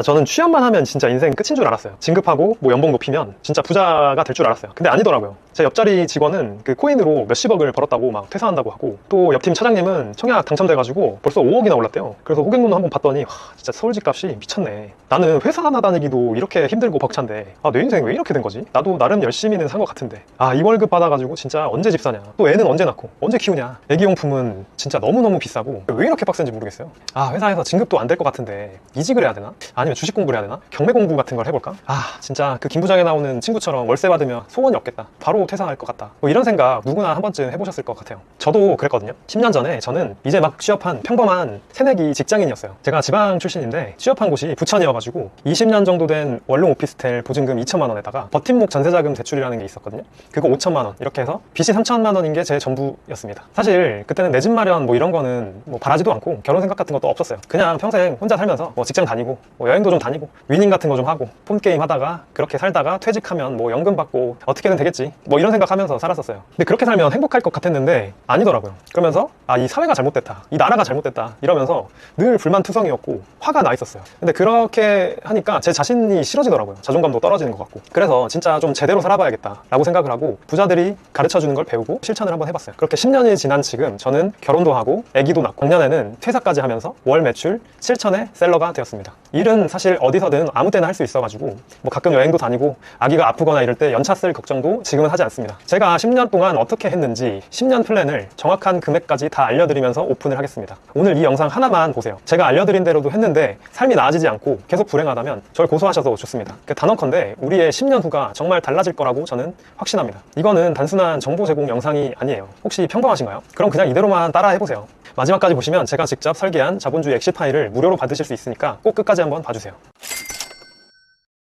저는 취업만 하면 진짜 인생 끝인 줄 알았어요. 진급하고 뭐 연봉 높이면 진짜 부자가 될 줄 알았어요. 근데 아니더라고요. 제 옆자리 직원은 그 코인으로 몇십억을 벌었다고 막 퇴사한다고 하고, 또 옆 팀 차장님은 청약 당첨돼가지고 벌써 5억이나 올랐대요. 그래서 호갱노는 한번 봤더니 와, 진짜 서울 집값이 미쳤네. 나는 회사 하나 다니기도 이렇게 힘들고 벅찬데 내 인생 왜 이렇게 된 거지? 나도 나름 열심히는 산 것 같은데 이 월급 받아가지고 진짜 언제 집 사냐, 또 애는 언제 낳고 언제 키우냐, 애기용품은 진짜 너무너무 비싸고 왜 이렇게 빡센지 모르겠어요. 회사에서 진급도 안 될 것 같은데 이직을 해야 되나? 아니면 주식 공부를 해야 되나? 경매 공부 같은 걸 해볼까? 진짜 그 김부장에 나오는 친구처럼 월세 받으면 소원이 없겠다, 바로 퇴사할 것 같다, 뭐 이런 생각 누구나 한 번쯤 해보셨을 것 같아요. 저도 그랬거든요. 10년 전에 저는 이제 막 취업한 평범한 새내기 직장인이었어요. 제가 지방 출신인데 취업한 곳이 부천이어가지고 20년 정도 된 원룸 오피스텔 보증금 2천만 원에다가 버팀목 전세자금 대출이라는 게 있었거든요. 그거 5천만 원 이렇게 해서 빚이 3천만 원인 게 제 전부였습니다. 사실 그때는 내 집 마련 뭐 이런 거는 뭐 바라지도 않고 결혼 생각 같은 것도 없었어요. 그냥 평생 혼자 살면서 뭐 직장 다니고 뭐 여행도 좀 다니고 위닝 같은 거 좀 하고 폰게임 하다가 그렇게 살다가 퇴직하면 뭐 연금 받고 어떻게든 되겠지 뭐 이런 생각하면서 살았었어요. 근데 그렇게 살면 행복할 것 같았는데 아니더라고요. 그러면서 이 사회가 잘못됐다, 이 나라가 잘못됐다 이러면서 늘 불만투성이었고 화가 나 있었어요. 근데 그렇게 하니까 제 자신이 싫어지더라고요. 자존감도 떨어지는 것 같고. 그래서 진짜 좀 제대로 살아봐야겠다 라고 생각을 하고 부자들이 가르쳐주는 걸 배우고 실천을 한번 해봤어요. 그렇게 10년이 지난 지금 저는 결혼도 하고 아기도 낳고 작년에는 퇴사까지 하면서 월 매출 7천의 셀러가 되었습니다. 일은 사실 어디서든 아무 때나 할 수 있어가지고 뭐 가끔 여행도 다니고 아기가 아프거나 이럴 때 연차 쓸 걱정도 지금은 하지 않습니다. 제가 10년 동안 어떻게 했는지 10년 플랜을 정확한 금액까지 다 알려드리면서 오픈을 하겠습니다. 오늘 이 영상 하나만 보세요. 제가 알려드린 대로도 했는데 삶이 나아지지 않고 계속 불행하다면 절 고소하셔도 좋습니다. 단언컨대 우리의 10년 후가 정말 달라질 거라고 저는 확신합니다. 이거는 단순한 정보 제공 영상이 아니에요. 혹시 평범하신가요? 그럼 그냥 이대로만 따라 해보세요. 마지막까지 보시면 제가 직접 설계한 자본주의 엑시 파일을 무료로 받으실 수 있으니까 꼭 끝까지 한번 봐주세요.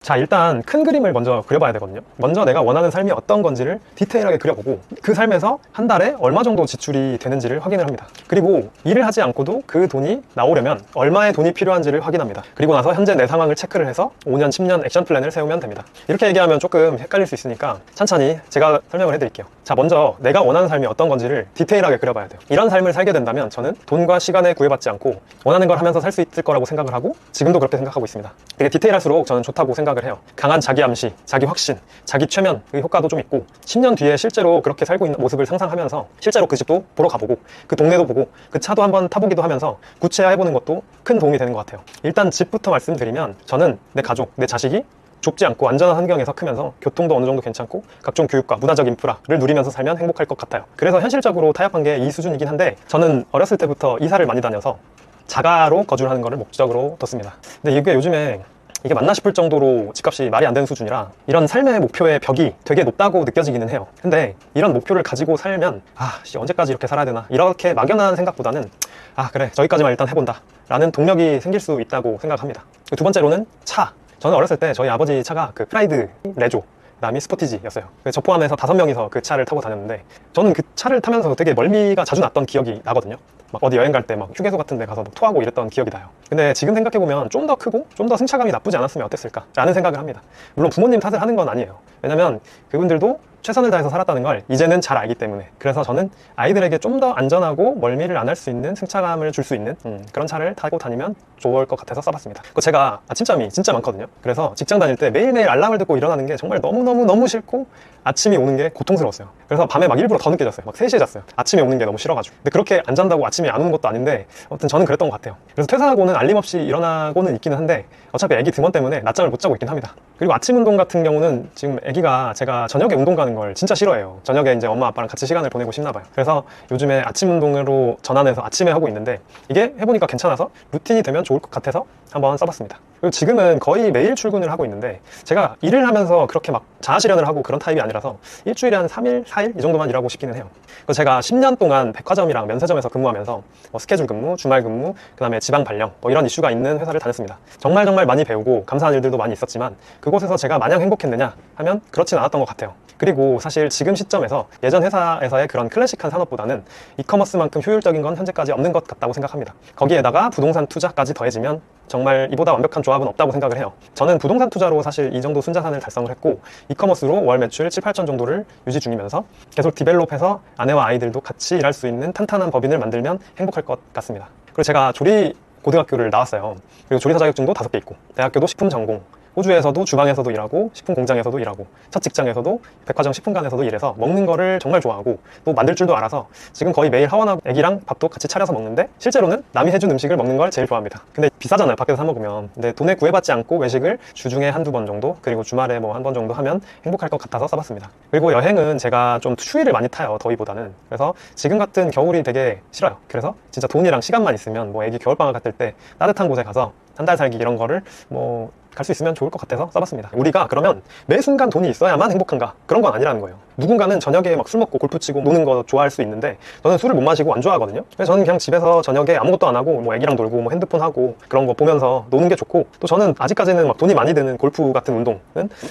자, 일단 큰 그림을 먼저 그려봐야 되거든요. 먼저 내가 원하는 삶이 어떤 건지를 디테일하게 그려보고 그 삶에서 한 달에 얼마 정도 지출이 되는지를 확인을 합니다. 그리고 일을 하지 않고도 그 돈이 나오려면 얼마의 돈이 필요한지를 확인합니다. 그리고 나서 현재 내 상황을 체크를 해서 5년, 10년 액션 플랜을 세우면 됩니다. 이렇게 얘기하면 조금 헷갈릴 수 있으니까 천천히 제가 설명을 해드릴게요. 자, 먼저 내가 원하는 삶이 어떤 건지를 디테일하게 그려봐야 돼요. 이런 삶을 살게 된다면 저는 돈과 시간에 구애받지 않고 원하는 걸 하면서 살 수 있을 거라고 생각을 하고 지금도 그렇게 생각하고 있습니다. 되게 디테일할수록 저는 좋다고 생각을 해요. 강한 자기 암시, 자기 확신, 자기 최면의 효과도 좀 있고 10년 뒤에 실제로 그렇게 살고 있는 모습을 상상하면서 실제로 그 집도 보러 가보고 그 동네도 보고 그 차도 한번 타보기도 하면서 구체화해보는 것도 큰 도움이 되는 것 같아요. 일단 집부터 말씀드리면 저는 내 가족, 내 자식이 좁지 않고 안전한 환경에서 크면서 교통도 어느 정도 괜찮고 각종 교육과 문화적 인프라를 누리면서 살면 행복할 것 같아요. 그래서 현실적으로 타협한 게 이 수준이긴 한데 저는 어렸을 때부터 이사를 많이 다녀서 자가로 거주를 하는 것을 목적으로 뒀습니다. 근데 이게 요즘에 이게 맞나 싶을 정도로 집값이 말이 안 되는 수준이라 이런 삶의 목표의 벽이 되게 높다고 느껴지기는 해요. 근데 이런 목표를 가지고 살면 언제까지 이렇게 살아야 되나 이렇게 막연한 생각보다는 그래 저기까지만 일단 해본다 라는 동력이 생길 수 있다고 생각합니다. 두 번째로는 차. 저는 어렸을 때 저희 아버지 차가 그 프라이드 레조 그다음에 스포티지였어요. 저 포함해서 5명이서 그 차를 타고 다녔는데 저는 그 차를 타면서 되게 멀미가 자주 났던 기억이 나거든요. 막 어디 여행 갈 때 막 휴게소 같은 데 가서 막 토하고 이랬던 기억이 나요. 근데 지금 생각해보면 좀 더 크고 좀 더 승차감이 나쁘지 않았으면 어땠을까 라는 생각을 합니다. 물론 부모님 탓을 하는 건 아니에요. 왜냐면 그분들도 최선을 다해서 살았다는 걸 이제는 잘 알기 때문에. 그래서 저는 아이들에게 좀 더 안전하고 멀미를 안 할 수 있는 승차감을 줄 수 있는 그런 차를 타고 다니면 좋을 것 같아서 써봤습니다. 제가 아침잠이 진짜 많거든요. 그래서 직장 다닐 때 매일매일 알람을 듣고 일어나는 게 정말 너무 싫고 아침이 오는 게 고통스러웠어요. 그래서 밤에 막 일부러 더 늦게 잤어요. 막 3시에 잤어요. 아침에 오는 게 너무 싫어가지고. 근데 그렇게 안 잔다고 아침에 안 오는 것도 아닌데 아무튼 저는 그랬던 것 같아요. 그래서 퇴사하고는 알림 없이 일어나고는 있기는 한데 어차피 애기 등원 때문에 낮잠을 못 자고 있긴 합니다. 그리고 아침 운동 같은 경우는 지금 애기가 제가 저녁에 운동 가는 걸 진짜 싫어해요. 저녁에 이제 엄마 아빠랑 같이 시간을 보내고 싶나 봐요. 그래서 요즘에 아침 운동으로 전환해서 아침에 하고 있는데 이게 해보니까 괜찮아서 루틴이 되면 좋을 것 같아서 한번 써봤습니다. 그리고 지금은 거의 매일 출근을 하고 있는데 제가 일을 하면서 그렇게 막 자아실현을 하고 그런 타입이 아니라서 일주일에 한 3일, 4일 이 정도만 일하고 싶기는 해요. 그래서 제가 10년 동안 백화점이랑 면세점에서 근무하면서 스케줄 근무, 주말 근무, 그 다음에 지방 발령 이런 이슈가 있는 회사를 다녔습니다. 정말 많이 배우고 감사한 일들도 많이 있었지만 그곳에서 제가 마냥 행복했느냐 하면 그렇진 않았던 것 같아요. 그리고 사실 지금 시점에서 예전 회사에서의 그런 클래식한 산업보다는 이커머스만큼 효율적인 건 현재까지 없는 것 같다고 생각합니다. 거기에다가 부동산 투자까지 더해지면 정말 이보다 완벽한 조합은 없다고 생각을 해요. 저는 부동산 투자로 사실 이 정도 순자산을 달성을 했고 이커머스로 월 매출 7, 8천 정도를 유지 중이면서 계속 디벨롭해서 아내와 아이들도 같이 일할 수 있는 탄탄한 법인을 만들면 행복할 것 같습니다. 그리고 제가 조리 고등학교를 나왔어요. 그리고 조리사 자격증도 5개 있고, 대학교도 식품 전공, 호주에서도 주방에서도 일하고 식품 공장에서도 일하고 첫 직장에서도 백화점 식품관에서도 일해서 먹는 거를 정말 좋아하고 또 만들 줄도 알아서 지금 거의 매일 하원하고 애기랑 밥도 같이 차려서 먹는데, 실제로는 남이 해준 음식을 먹는 걸 제일 좋아합니다. 근데 비싸잖아요, 밖에서 사 먹으면. 근데 돈에 구애받지 않고 외식을 주중에 한두 번 정도, 그리고 주말에 뭐 한 번 정도 하면 행복할 것 같아서 써봤습니다. 그리고 여행은 제가 좀 추위를 많이 타요, 더위보다는. 그래서 지금 같은 겨울이 되게 싫어요. 그래서 진짜 돈이랑 시간만 있으면 뭐 애기 겨울방학 갔을 때 따뜻한 곳에 가서 한 달 살기 이런 거를 뭐 갈 수 있으면 좋을 것 같아서 써봤습니다. 우리가 그러면 매 순간 돈이 있어야만 행복한가? 그런 건 아니라는 거예요. 누군가는 저녁에 막 술 먹고 골프 치고 노는 거 좋아할 수 있는데, 저는 술을 못 마시고 안 좋아하거든요. 그래서 저는 그냥 집에서 저녁에 아무것도 안 하고 뭐 애기랑 놀고 뭐 핸드폰 하고 그런 거 보면서 노는 게 좋고, 또 저는 아직까지는 막 돈이 많이 드는 골프 같은 운동은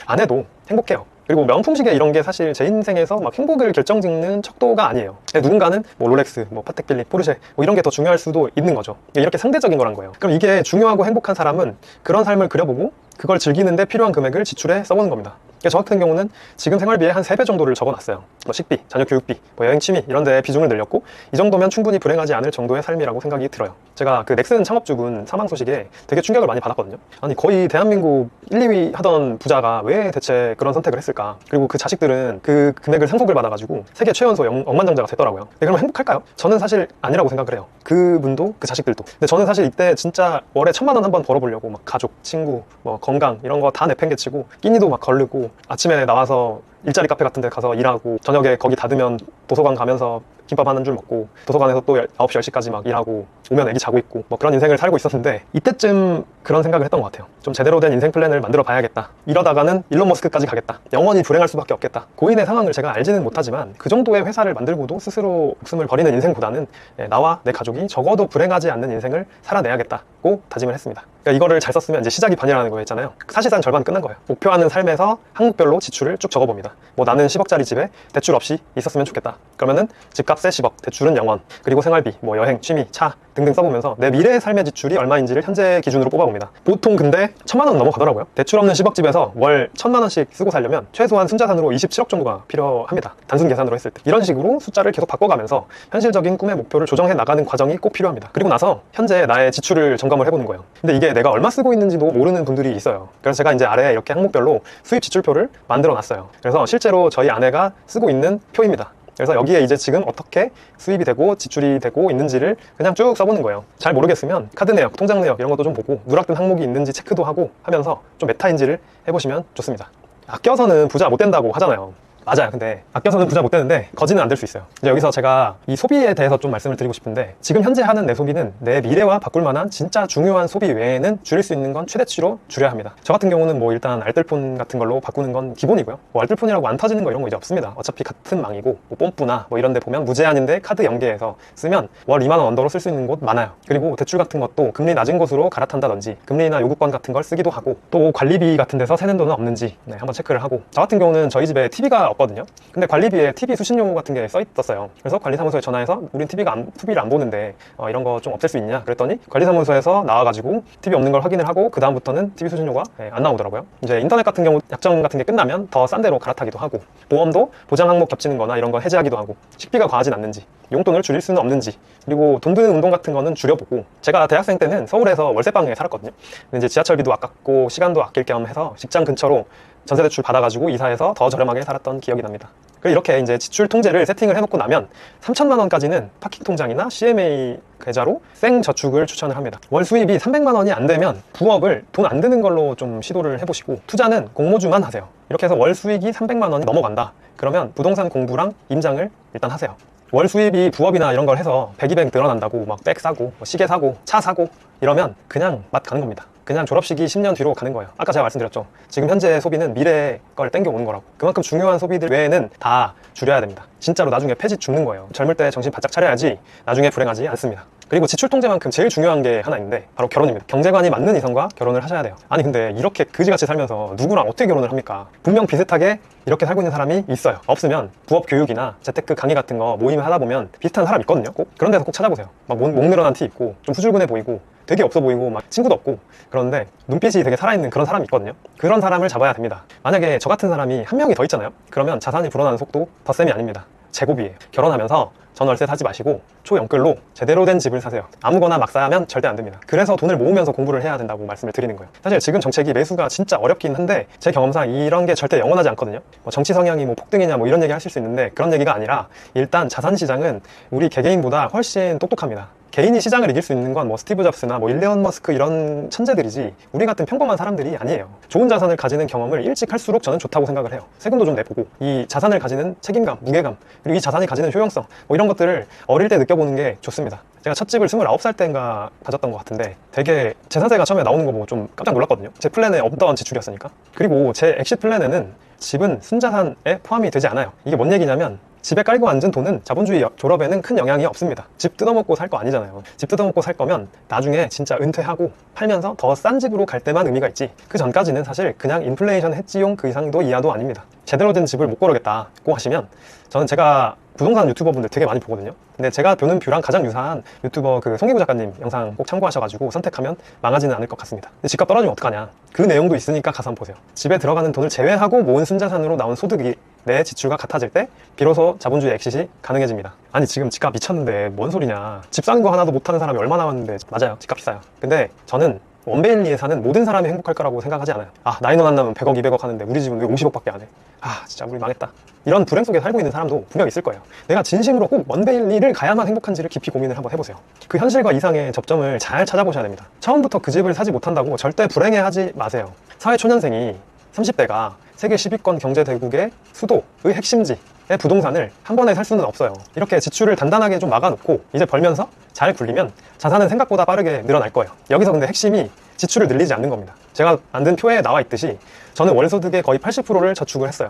안 해도 행복해요. 그리고 명품 시계 이런 게 사실 제 인생에서 막 행복을 결정짓는 척도가 아니에요. 누군가는 뭐 롤렉스, 뭐 파텍 필립, 포르쉐 뭐 이런 게 더 중요할 수도 있는 거죠. 이렇게 상대적인 거란 거예요. 그럼 이게 중요하고 행복한 사람은 그런 삶을 그려보고 그걸 즐기는데 필요한 금액을 지출해 써보는 겁니다. 저 같은 경우는 지금 생활비의 한 3배 정도를 적어놨어요. 뭐 식비, 자녀 교육비, 뭐 여행 취미 이런 데 비중을 늘렸고, 이 정도면 충분히 불행하지 않을 정도의 삶이라고 생각이 들어요. 제가 그 넥슨 창업주분 사망 소식에 되게 충격을 많이 받았거든요. 아니 거의 대한민국 1, 2위 하던 부자가 왜 대체 그런 선택을 했을까? 그리고 그 자식들은 그 금액을 상속을 받아가지고 세계 최연소 억만장자가 됐더라고요. 근데 그러면 행복할까요? 저는 사실 아니라고 생각을 해요. 그분도 그 자식들도. 근데 저는 사실 이때 진짜 월에 1,000만 원 한번 벌어보려고 막 가족, 친구, 뭐 건강 이런 거 다 내팽개치고 끼니도 막 거르고 아침에 나와서 일자리 카페 같은 데 가서 일하고, 저녁에 거기 닫으면 도서관 가면서 김밥 한 줄 먹고, 도서관에서 또 9시, 10시까지 막 일하고, 오면 애기 자고 있고, 뭐 그런 인생을 살고 있었는데, 이때쯤 그런 생각을 했던 것 같아요. 좀 제대로 된 인생 플랜을 만들어 봐야겠다. 이러다가는 일론 머스크까지 가겠다. 영원히 불행할 수밖에 없겠다. 고인의 상황을 제가 알지는 못하지만 그 정도의 회사를 만들고도 스스로 목숨을 버리는 인생보다는 나와 내 가족이 적어도 불행하지 않는 인생을 살아내야겠다고 다짐을 했습니다. 그러니까 이거를 잘 썼으면 이제 시작이 반이라는 거였잖아요. 사실상 절반 끝난 거예요. 목표하는 삶에서 항목별로 지출을 쭉 적어봅니다. 뭐 나는 10억짜리 집에 대출 없이 있었으면 좋겠다. 그러면은 집값에 10억, 대출은 0원, 그리고 생활비, 뭐 여행, 취미, 차 등등 써보면서 내 미래의 삶의 지출이 얼마인지를 현재 기준으로 뽑아봅니다. 보통 근데 1,000만 원 넘어가더라고요. 대출 없는 10억 집에서 월 1,000만 원씩 쓰고 살려면 최소한 순자산으로 27억 정도가 필요합니다. 단순 계산으로 했을 때. 이런 식으로 숫자를 계속 바꿔가면서 현실적인 꿈의 목표를 조정해 나가는 과정이 꼭 필요합니다. 그리고 나서 현재 나의 지출을 점검을 해보는 거예요. 근데 이게 내가 얼마 쓰고 있는지도 모르는 분들이 있어요. 그래서 제가 이제 아래에 이렇게 항목별로 수입 지출표를 만들어 놨어요. 그래서 실제로 저희 아내가 쓰고 있는 표입니다. 그래서 여기에 이제 지금 어떻게 수입이 되고 지출이 되고 있는지를 그냥 쭉 써보는 거예요. 잘 모르겠으면 카드 내역, 통장 내역 이런 것도 좀 보고 누락된 항목이 있는지 체크도 하고 하면서 좀 메타인지를 해보시면 좋습니다. 아껴서는 부자 못 된다고 하잖아요. 맞아요. 근데 아껴서는 부자 못 되는데 거지는 안 될 수 있어요. 이제 여기서 제가 이 소비에 대해서 좀 말씀을 드리고 싶은데, 지금 현재 하는 내 소비는 내 미래와 바꿀 만한 진짜 중요한 소비 외에는 줄일 수 있는 건 최대치로 줄여야 합니다. 저 같은 경우는 뭐 일단 알뜰폰 같은 걸로 바꾸는 건 기본이고요. 뭐 알뜰폰이라고 안 터지는 거 이런 거 이제 없습니다. 어차피 같은 망이고, 뭐 뽐뿌나 뭐 이런 데 보면 무제한인데 카드 연계해서 쓰면 월 2만 원 언더로 쓸 수 있는 곳 많아요. 그리고 대출 같은 것도 금리 낮은 곳으로 갈아탄다든지 금리나 요구권 같은 걸 쓰기도 하고, 또 관리비 같은 데서 새는 돈은 없는지 한번 체크를 하고. 저 같은 경우는 저희 집에 TV가 없거든요. 근데 관리비에 TV 수신료 같은 게 써 있었어요. 그래서 관리사무소에 전화해서 우린 TV를 안 보는데 이런 거 좀 없앨 수 있냐 그랬더니, 관리사무소에서 나와가지고 TV 없는 걸 확인을 하고 그 다음부터는 TV 수신료가 안 나오더라고요. 이제 인터넷 같은 경우 약정 같은 게 끝나면 더 싼 데로 갈아타기도 하고, 보험도 보장 항목 겹치는 거나 이런 거 해지하기도 하고, 식비가 과하진 않는지, 용돈을 줄일 수는 없는지, 그리고 돈 드는 운동 같은 거는 줄여보고. 제가 대학생 때는 서울에서 월세방에 살았거든요. 근데 이제 지하철비도 아깝고 시간도 아낄 겸 해서 직장 근처로 전세대출 받아가지고 이사해서 더 저렴하게 살았던 기억이 납니다. 이렇게 이제 지출 통제를 세팅을 해놓고 나면 3,000만 원까지는 파킹 통장이나 CMA 계좌로 생 저축을 추천을 합니다. 월 수입이 300만 원이 안 되면 부업을 돈 안 드는 걸로 좀 시도를 해보시고, 투자는 공모주만 하세요. 이렇게 해서 월 수익이 300만 원이 넘어간다. 그러면 부동산 공부랑 임장을 일단 하세요. 월 수입이 부업이나 이런 걸 해서 100, 200 늘어난다고 막 백 사고 뭐 시계 사고 차 사고 이러면 그냥 맛 가는 겁니다. 그냥 졸업식이 10년 뒤로 가는 거예요. 아까 제가 말씀드렸죠. 지금 현재 소비는 미래 걸 땡겨오는 거라고. 그만큼 중요한 소비들 외에는 다 줄여야 됩니다. 진짜로 나중에 폐지 죽는 거예요. 젊을 때 정신 바짝 차려야지 나중에 불행하지 않습니다. 그리고 지출 통제만큼 제일 중요한 게 하나 있는데 바로 결혼입니다. 경제관이 맞는 이성과 결혼을 하셔야 돼요. 아니 근데 이렇게 그지같이 살면서 누구랑 어떻게 결혼을 합니까? 분명 비슷하게 이렇게 살고 있는 사람이 있어요. 없으면 부업 교육이나 재테크 강의 같은 거 모임을 하다 보면 비슷한 사람 있거든요. 꼭 그런 데서 꼭 찾아보세요. 막 목 늘어난 티 입고 좀 후줄근해 보이고 되게 없어 보이고 막 친구도 없고 그런데 눈빛이 되게 살아있는 그런 사람이 있거든요. 그런 사람을 잡아야 됩니다. 만약에 저 같은 사람이 한 명이 더 있잖아요. 그러면 자산이 불어나는 속도 덧셈이 아닙니다. 제곱이에요. 결혼하면서 전월세 사지 마시고 초연끌로 제대로 된 집을 사세요. 아무거나 막 사면 절대 안 됩니다. 그래서 돈을 모으면서 공부를 해야 된다고 말씀을 드리는 거예요. 사실 지금 정책이 매수가 진짜 어렵긴 한데 제 경험상 이런 게 절대 영원하지 않거든요. 뭐 정치 성향이 뭐 폭등이냐 뭐 이런 얘기 하실 수 있는데 그런 얘기가 아니라 일단 자산 시장은 우리 개개인보다 훨씬 똑똑합니다. 개인이 시장을 이길 수 있는 건 뭐 스티브 잡스나 뭐 일론 머스크 이런 천재들이지 우리 같은 평범한 사람들이 아니에요. 좋은 자산을 가지는 경험을 일찍 할수록 저는 좋다고 생각을 해요. 세금도 좀 내보고 이 자산을 가지는 책임감, 무게감, 그리고 이 자산이 가지는 효용성 뭐 이런 것들을 어릴 때 느껴보는 게 좋습니다. 제가 첫 집을 29살 때인가 가졌던 것 같은데 되게 재산세가 처음에 나오는 거 보고 좀 깜짝 놀랐거든요. 제 플랜에 없던 지출이었으니까. 그리고 제 엑시트 플랜에는 집은 순자산에 포함이 되지 않아요. 이게 뭔 얘기냐면 집에 깔고 앉은 돈은 자본주의 졸업에는 큰 영향이 없습니다. 집 뜯어먹고 살 거 아니잖아요. 집 뜯어먹고 살 거면 나중에 진짜 은퇴하고 팔면서 더 싼 집으로 갈 때만 의미가 있지 그 전까지는 사실 그냥 인플레이션 해지용 그 이상도 이하도 아닙니다. 제대로 된 집을 못 고르겠다고 하시면 저는 제가 부동산 유튜버분들 되게 많이 보거든요. 근데 제가 보는 뷰랑 가장 유사한 유튜버 그 송기구 작가님 영상 꼭 참고하셔가지고 선택하면 망하지는 않을 것 같습니다. 근데 집값 떨어지면 어떡하냐? 그 내용도 있으니까 가서 한번 보세요. 집에 들어가는 돈을 제외하고 모은 순자산으로 나온 소득이 내 지출과 같아질 때 비로소 자본주의 엑시트이 가능해집니다. 아니 지금 집값 미쳤는데 뭔 소리냐? 집 사는 거 하나도 못하는 사람이 얼마나 많은데. 맞아요, 집값 비싸요. 근데 저는 원베일리에 사는 모든 사람이 행복할 거라고 생각하지 않아요. 아, 나이너 만나면 100억 200억 하는데 우리 집은 왜 50억밖에 안 해? 아, 진짜 우리 망했다. 이런 불행 속에 살고 있는 사람도 분명 있을 거예요. 내가 진심으로 꼭 원베일리를 가야만 행복한지를 깊이 고민을 한번 해보세요. 그 현실과 이상의 접점을 잘 찾아보셔야 됩니다. 처음부터 그 집을 사지 못한다고 절대 불행해하지 마세요. 사회초년생이 30대가 세계 10위권 경제대국의 수도의 핵심지의 부동산을 한 번에 살 수는 없어요. 이렇게 지출을 단단하게 좀 막아놓고 이제 벌면서 잘 굴리면 자산은 생각보다 빠르게 늘어날 거예요. 여기서 근데 핵심이 지출을 늘리지 않는 겁니다. 제가 만든 표에 나와 있듯이 저는 월소득의 거의 80%를 저축을 했어요.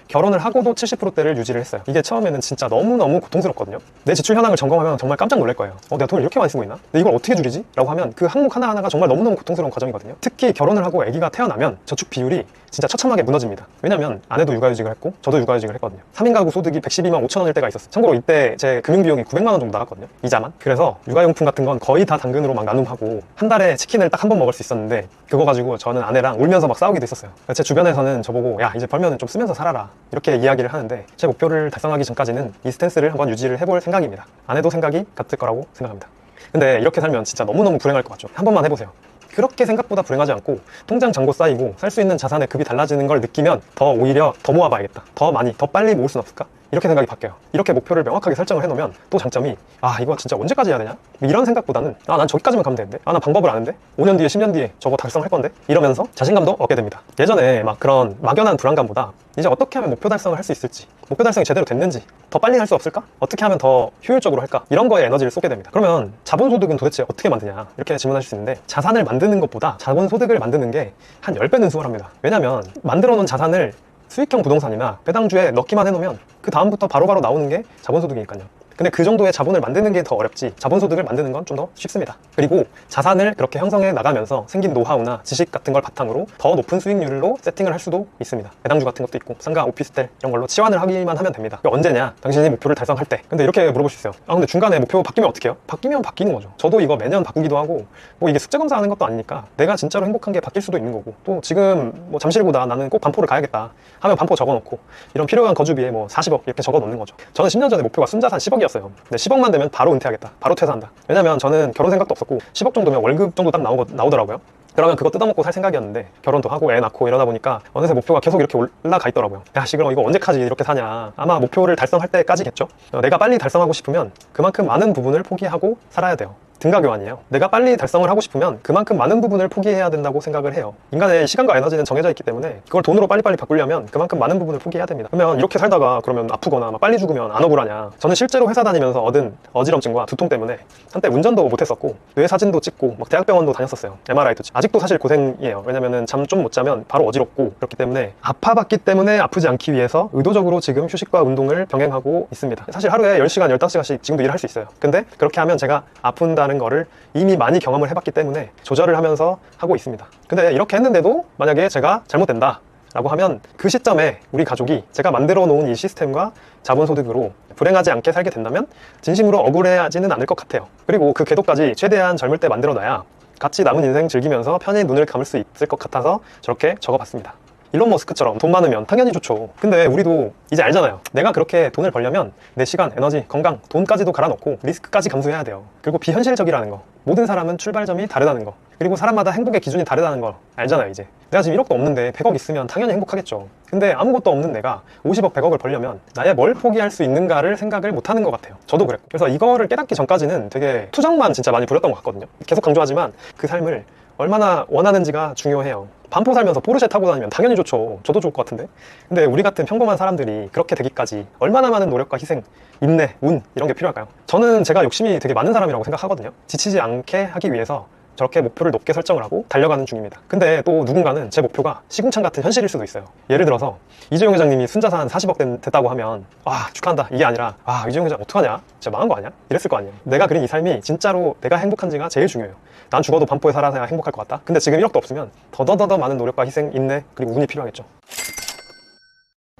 결혼을 하고도 70%대를 유지를 했어요. 이게 처음에는 진짜 너무너무 고통스럽거든요. 내 지출 현황을 점검하면 정말 깜짝 놀랄 거예요. 내가 돈을 이렇게 많이 쓰고 있나? 근데 이걸 어떻게 줄이지? 라고 하면 그 항목 하나하나가 정말 너무너무 고통스러운 과정이거든요. 특히 결혼을 하고 아기가 태어나면 저축 비율이 진짜 처참하게 무너집니다. 왜냐면 아내도 육아휴직을 했고 저도 육아휴직을 했거든요. 3인 가구 소득이 112만 5천 원일 때가 있었어요. 참고로 이때 제 금융비용이 900만 원 정도 나갔거든요. 이자만. 그래서 육아용품 같은 건 거의 다 당근으로 막 나눔하고 한 달에 치킨을 딱 한 번 먹을 수 있었는데 그거 가지고 저는 아내랑 울면서 막 싸우기도 했었어요. 제 주변에서는 저보고 야 이제 벌면은 좀 쓰면서 살아라 이렇게 이야기를 하는데 제 목표를 달성하기 전까지는 이 스탠스를 한번 유지를 해볼 생각입니다. 아내도 생각이 같을 거라고 생각합니다. 근데 이렇게 살면 진짜 너무너무 불행할 것 같죠. 한 번만 해보세요. 그렇게 생각보다 불행하지 않고 통장 잔고 쌓이고 살 수 있는 자산의 급이 달라지는 걸 느끼면 더 오히려 더 모아봐야겠다. 더 많이, 더 빨리 모을 수는 없을까? 이렇게 생각이 바뀌어요. 이렇게 목표를 명확하게 설정을 해놓으면 또 장점이 아 이거 진짜 언제까지 해야 되냐? 이런 생각보다는 아 난 저기까지만 가면 되는데 아 난 방법을 아는데 5년 뒤에 10년 뒤에 저거 달성할 건데 이러면서 자신감도 얻게 됩니다. 예전에 막 그런 막연한 불안감보다 이제 어떻게 하면 목표 달성을 할 수 있을지 목표 달성이 제대로 됐는지 더 빨리 할 수 없을까? 어떻게 하면 더 효율적으로 할까? 이런 거에 에너지를 쏟게 됩니다. 그러면 자본소득은 도대체 어떻게 만드냐 이렇게 질문하실 수 있는데 자산을 만드는 것보다 자본소득을 만드는 게 한 10배는 수월합니다. 왜냐면 만들어 놓은 자산을 수익형 부동산이나 배당주에 넣기만 해놓으면 그 다음부터 바로바로 나오는 게 자본소득이니까요. 근데 그 정도의 자본을 만드는 게 더 어렵지 자본소득을 만드는 건 좀 더 쉽습니다. 그리고 자산을 그렇게 형성해 나가면서 생긴 노하우나 지식 같은 걸 바탕으로 더 높은 수익률로 세팅을 할 수도 있습니다. 배당주 같은 것도 있고 상가, 오피스텔 이런 걸로 치환을 하기만 하면 됩니다. 언제냐? 당신이 목표를 달성할 때. 근데 이렇게 물어볼 수 있어요. 아 근데 중간에 목표 바뀌면 어떡해요? 바뀌면 바뀌는 거죠. 저도 이거 매년 바꾸기도 하고 뭐 이게 숙제 검사하는 것도 아니니까 내가 진짜로 행복한 게 바뀔 수도 있는 거고 또 지금 뭐 잠실보다 나는 꼭 반포를 가야겠다 하면 반포 적어놓고 이런 필요한 거주비에 뭐 40억 이렇게 적어 놓는 거죠. 저는 10년 전에 목표가 순자산 10억이었어요. 근데 10억만 되면 바로 은퇴하겠다. 바로 퇴사한다. 왜냐면 저는 결혼 생각도 없었고 10억 정도면 월급 정도 딱 나오더라고요. 그러면 그거 뜯어먹고 살 생각이었는데 결혼도 하고 애 낳고 이러다 보니까 어느새 목표가 계속 이렇게 올라가 있더라고요. 야 씨 그럼 이거 언제까지 이렇게 사냐. 아마 목표를 달성할 때까지겠죠. 내가 빨리 달성하고 싶으면 그만큼 많은 부분을 포기하고 살아야 돼요. 등가교환이에요. 내가 빨리 달성을 하고 싶으면 그만큼 많은 부분을 포기해야 된다고 생각을 해요. 인간의 시간과 에너지는 정해져 있기 때문에 그걸 돈으로 빨리빨리 바꾸려면 그만큼 많은 부분을 포기해야 됩니다. 그러면 이렇게 살다가 그러면 아프거나 막 빨리 죽으면 안 억울하냐. 저는 실제로 회사 다니면서 얻은 어지럼증과 두통 때문에 한때 운전도 못했었고 뇌 사진도 찍고 막 대학병원도 다녔었어요. MRI도 찍고. 아직도 사실 고생이에요. 왜냐면은 잠 좀 못 자면 바로 어지럽고 그렇기 때문에 아파봤기 때문에 아프지 않기 위해서 의도적으로 지금 휴식과 운동을 병행하고 있습니다. 사실 하루에 10시간, 15시간씩 지금도 일할 수 있어요. 근데 그렇게 하면 제가 아픈다는 거를 이미 많이 경험을 해봤기 때문에 조절을 하면서 하고 있습니다. 근데 이렇게 했는데도 만약에 제가 잘못된다 라고 하면 그 시점에 우리 가족이 제가 만들어 놓은 이 시스템과 자본소득으로 불행하지 않게 살게 된다면 진심으로 억울해하지는 않을 것 같아요. 그리고 그 궤도까지 최대한 젊을 때 만들어 놔야 같이 남은 인생 즐기면서 편히 눈을 감을 수 있을 것 같아서 저렇게 적어봤습니다. 일론 머스크처럼 돈 많으면 당연히 좋죠. 근데 우리도 이제 알잖아요. 내가 그렇게 돈을 벌려면 내 시간, 에너지, 건강, 돈까지도 갈아넣고 리스크까지 감수해야 돼요. 그리고 비현실적이라는 거, 모든 사람은 출발점이 다르다는 거, 그리고 사람마다 행복의 기준이 다르다는 거 알잖아요. 이제 내가 지금 1억도 없는데 100억 있으면 당연히 행복하겠죠. 근데 아무것도 없는 내가 50억, 100억을 벌려면 나의 뭘 포기할 수 있는가를 생각을 못하는 것 같아요. 저도 그랬고. 그래서 이거를 깨닫기 전까지는 되게 투정만 진짜 많이 부렸던 것 같거든요. 계속 강조하지만 그 삶을 얼마나 원하는지가 중요해요. 반포 살면서 포르쉐 타고 다니면 당연히 좋죠. 저도 좋을 것 같은데. 근데 우리 같은 평범한 사람들이 그렇게 되기까지 얼마나 많은 노력과 희생, 인내, 운 이런 게 필요할까요? 저는 제가 욕심이 되게 많은 사람이라고 생각하거든요. 지치지 않게 하기 위해서 저렇게 목표를 높게 설정을 하고 달려가는 중입니다. 근데 또 누군가는 제 목표가 시궁창 같은 현실일 수도 있어요. 예를 들어서 이재용 회장님이 순자산 40억 됐다고 하면 와 축하한다 이게 아니라 와 이재용 회장 어떡하냐 진짜 망한 거 아니야? 이랬을 거 아니에요. 내가 그린 이 삶이 진짜로 내가 행복한지가 제일 중요해요. 난 죽어도 반포에 살아야 행복할 것 같다. 근데 지금 1억도 없으면 더더더 많은 노력과 희생, 인내 그리고 운이 필요하겠죠.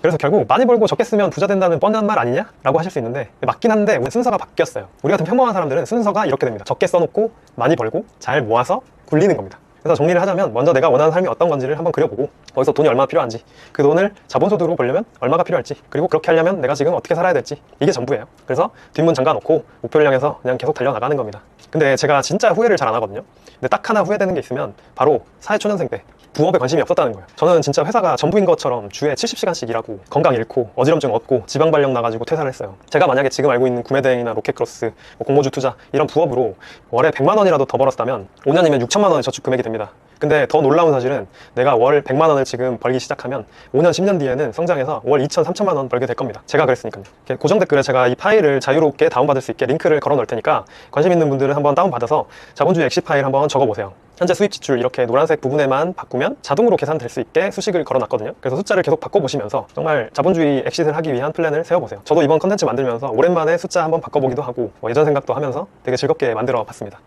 그래서 결국 많이 벌고 적게 쓰면 부자 된다는 뻔한 말 아니냐? 라고 하실 수 있는데 맞긴 한데 순서가 바뀌었어요. 우리 같은 평범한 사람들은 순서가 이렇게 됩니다. 적게 써놓고 많이 벌고 잘 모아서 굴리는 겁니다. 그래서 정리를 하자면 먼저 내가 원하는 삶이 어떤 건지를 한번 그려보고 거기서 돈이 얼마나 필요한지 그 돈을 자본소득으로 벌려면 얼마가 필요할지 그리고 그렇게 하려면 내가 지금 어떻게 살아야 될지 이게 전부예요. 그래서 뒷문 잠가놓고 목표를 향해서 그냥 계속 달려나가는 겁니다. 근데 제가 진짜 후회를 잘 안 하거든요. 근데 딱 하나 후회되는 게 있으면 바로 사회초년생 때 부업에 관심이 없었다는 거예요. 저는 진짜 회사가 전부인 것처럼 주에 70시간씩 일하고 건강 잃고 어지럼증 얻고 지방발령 나가지고 퇴사를 했어요. 제가 만약에 지금 알고 있는 구매대행이나 로켓크로스, 공모주 투자 이런 부업으로 월에 100만 원이라도 더 벌었다면 5년이면 6천만 원의 저축 금액이 됩니다. 근데 더 놀라운 사실은 내가 월 100만 원을 지금 벌기 시작하면 5년, 10년 뒤에는 성장해서 월 2천, 3천만 원 벌게 될 겁니다. 제가 그랬으니까요. 고정 댓글에 제가 이 파일을 자유롭게 다운받을 수 있게 링크를 걸어 놓을 테니까 관심 있는 분들은 한번 다운받아서 자본주의 엑시 파일 한번 적어보세요. 현재 수입 지출 이렇게 노란색 부분에만 바꾸면 자동으로 계산될 수 있게 수식을 걸어놨거든요. 그래서 숫자를 계속 바꿔보시면서 정말 자본주의 엑시트를 하기 위한 플랜을 세워보세요. 저도 이번 컨텐츠 만들면서 오랜만에 숫자 한번 바꿔보기도 하고 예전 생각도 하면서 되게 즐겁게 만들어 봤습니다.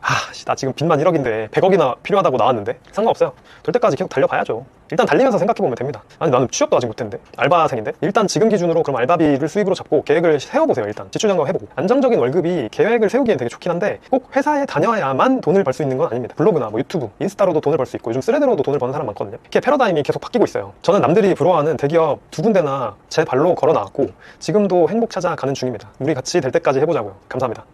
나 지금 빚만 1억인데 100억이나 필요하다고 나왔는데 상관없어요. 될 때까지 계속 달려봐야죠. 일단 달리면서 생각해보면 됩니다. 아니 나는 취업도 아직 못했는데 알바생인데 일단 지금 기준으로 그럼 알바비를 수입으로 잡고 계획을 세워보세요. 일단 지출 점검 해보고 안정적인 월급이 계획을 세우기엔 되게 좋긴 한데 꼭 회사에 다녀야만 돈을 벌 수 있는 건 아닙니다. 블로그나 뭐 유튜브, 인스타로도 돈을 벌 수 있고 요즘 스레드로도 돈을 버는 사람 많거든요. 이렇게 패러다임이 계속 바뀌고 있어요. 저는 남들이 부러워하는 대기업 2군데나 제 발로 걸어 나왔고 지금도 행복 찾아가는 중입니다. 우리 같이 될 때까지 해보자고요. 감사합니다.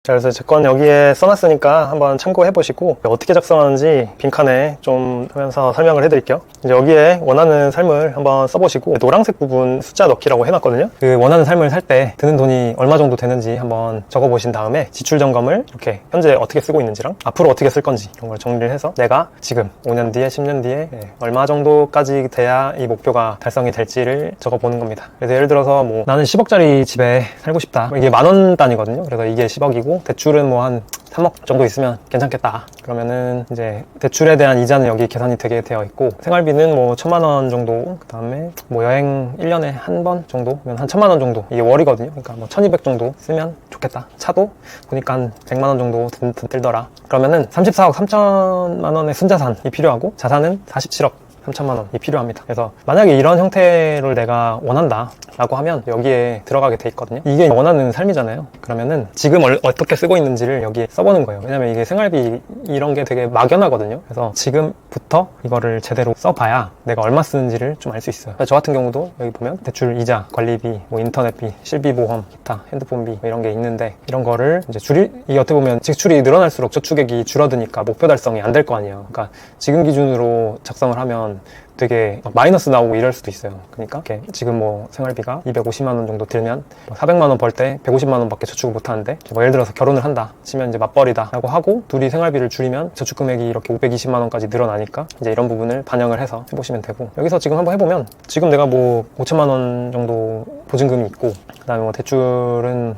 자, 그래서 제 건 여기에 써놨으니까 한번 참고해보시고 어떻게 작성하는지 빈칸에 좀 하면서 설명을 해드릴게요. 이제 여기에 원하는 삶을 한번 써보시고 노란색 부분 숫자 넣기라고 해놨거든요. 그 원하는 삶을 살 때 드는 돈이 얼마 정도 되는지 한번 적어보신 다음에 지출 점검을 이렇게 현재 어떻게 쓰고 있는지랑 앞으로 어떻게 쓸 건지 이런 걸 정리를 해서 내가 지금 5년 뒤에 10년 뒤에 얼마 정도까지 돼야 이 목표가 달성이 될지를 적어보는 겁니다. 그래서 예를 들어서 뭐 나는 10억짜리 집에 살고 싶다. 이게 10,000원 단위거든요. 그래서 이게 10억이고 대출은 뭐 한 3억 정도 있으면 괜찮겠다. 그러면은 이제 대출에 대한 이자는 여기 계산이 되게 되어 있고 생활비는 뭐 1,000만 원 정도 그 다음에 뭐 여행 1년에 한 번 정도면 한 1,000만 원 정도 이게 월이거든요. 그러니까 뭐 1,200 정도 쓰면 좋겠다. 차도 보니까 한 100만 원 정도 들더라. 그러면은 34억 3천만 원의 순자산이 필요하고 자산은 47억 3천만 원이 필요합니다. 그래서 만약에 이런 형태를 내가 원한다 라고 하면 여기에 들어가게 돼 있거든요. 이게 원하는 삶이잖아요. 그러면은 지금 어떻게 쓰고 있는지를 여기에 써보는 거예요. 왜냐면 이게 생활비 이런 게 되게 막연하거든요. 그래서 지금부터 이거를 제대로 써봐야 내가 얼마 쓰는지를 좀 알 수 있어요. 저 같은 경우도 여기 보면 대출 이자, 관리비, 뭐 인터넷비, 실비보험, 기타, 핸드폰비 뭐 이런 게 있는데 이런 거를 이제 이게 어떻게 보면 지출이 늘어날수록 저축액이 줄어드니까 목표 달성이 안 될 거 아니에요. 그러니까 지금 기준으로 작성을 하면 되게 마이너스 나오고 이럴 수도 있어요. 그러니까 지금 뭐 생활비가 250만 원 정도 들면 400만 원 벌 때 150만 원밖에 저축을 못 하는데 뭐 예를 들어서 결혼을 한다 치면 이제 맞벌이다 라고 하고 둘이 생활비를 줄이면 저축 금액이 이렇게 520만 원까지 늘어나니까 이제 이런 부분을 반영을 해서 해보시면 되고 여기서 지금 한번 해보면 지금 내가 뭐 5천만 원 정도 보증금이 있고 그 다음에 뭐 대출은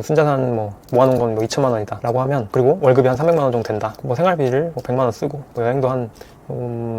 순자산 뭐 모아놓은 건 뭐 2천만 원이다 라고 하면 그리고 월급이 한 300만 원 정도 된다. 뭐 생활비를 뭐 100만 원 쓰고 뭐 여행도 한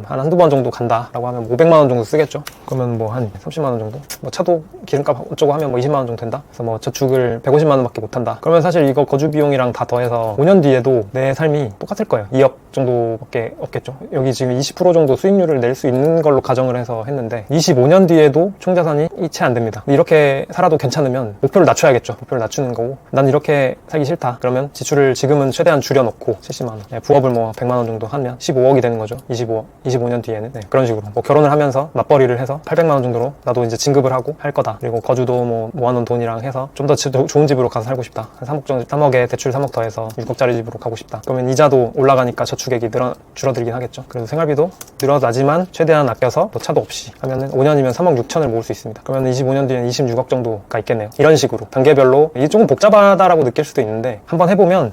한두 번 정도 간다 라고 하면 500만 원 정도 쓰겠죠. 그러면 뭐 한 30만 원 정도 뭐 차도 기름값 어쩌고 하면 뭐 20만 원 정도 된다. 그래서 뭐 저축을 150만 원밖에 못 한다. 그러면 사실 이거 거주 비용이랑 다 더해서 5년 뒤에도 내 삶이 똑같을 거예요. 2억 정도밖에 없겠죠. 여기 지금 20% 정도 수익률을 낼 수 있는 걸로 가정을 해서 했는데 25년 뒤에도 총자산이 채 안 됩니다. 이렇게 살아도 괜찮으면 목표를 낮춰야겠죠. 목표를 낮추는 거고 난 이렇게 살기 싫다. 그러면 지출을 지금은 최대한 줄여놓고 70만 원 부업을 뭐 100만 원 정도 하면 15억이 되는 거죠. 25 25년 뒤에는 그런 식으로 뭐 결혼을 하면서 맞벌이를 해서 800만 원 정도로 나도 이제 진급을 하고 할 거다. 그리고 거주도 뭐 모아놓은 돈이랑 해서 좀 더 좋은 집으로 가서 살고 싶다. 한 3억 정도, 3억에 대출 3억 더해서 6억짜리 집으로 가고 싶다. 그러면 이자도 올라가니까 저축액이 줄어들긴 하겠죠. 그래서 생활비도 늘어나지만 최대한 아껴서 뭐 차도 없이 하면은 5년이면 3억 6천을 모을 수 있습니다. 그러면 25년 뒤엔 26억 정도가 있겠네요. 이런 식으로 단계별로. 이게 조금 복잡하다라고 느낄 수도 있는데 한번 해보면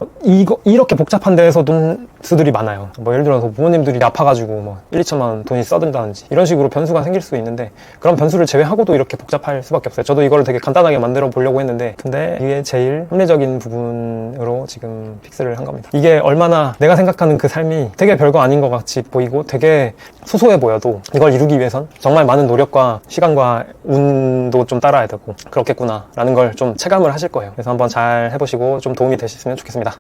이렇게 복잡한 데에서 돈수들이 많아요. 뭐 예를 들어서 부모님들이 아파가지고 뭐 1, 2천만 원 돈이 써든다든지 이런 식으로 변수가 생길 수도 있는데 그런 변수를 제외하고도 이렇게 복잡할 수밖에 없어요. 저도 이거를 되게 간단하게 만들어 보려고 했는데 근데 이게 제일 합리적인 부분으로 지금 픽스를 한 겁니다. 이게 얼마나 내가 생각하는 그 삶이 되게 별거 아닌 것 같이 보이고 되게 소소해 보여도 이걸 이루기 위해선 정말 많은 노력과 시간과 운도 좀 따라야 되고 그렇겠구나 라는 걸 좀 체감을 하실 거예요. 그래서 한번 잘 해보시고 좀 도움이 되셨으면 좋겠습니다.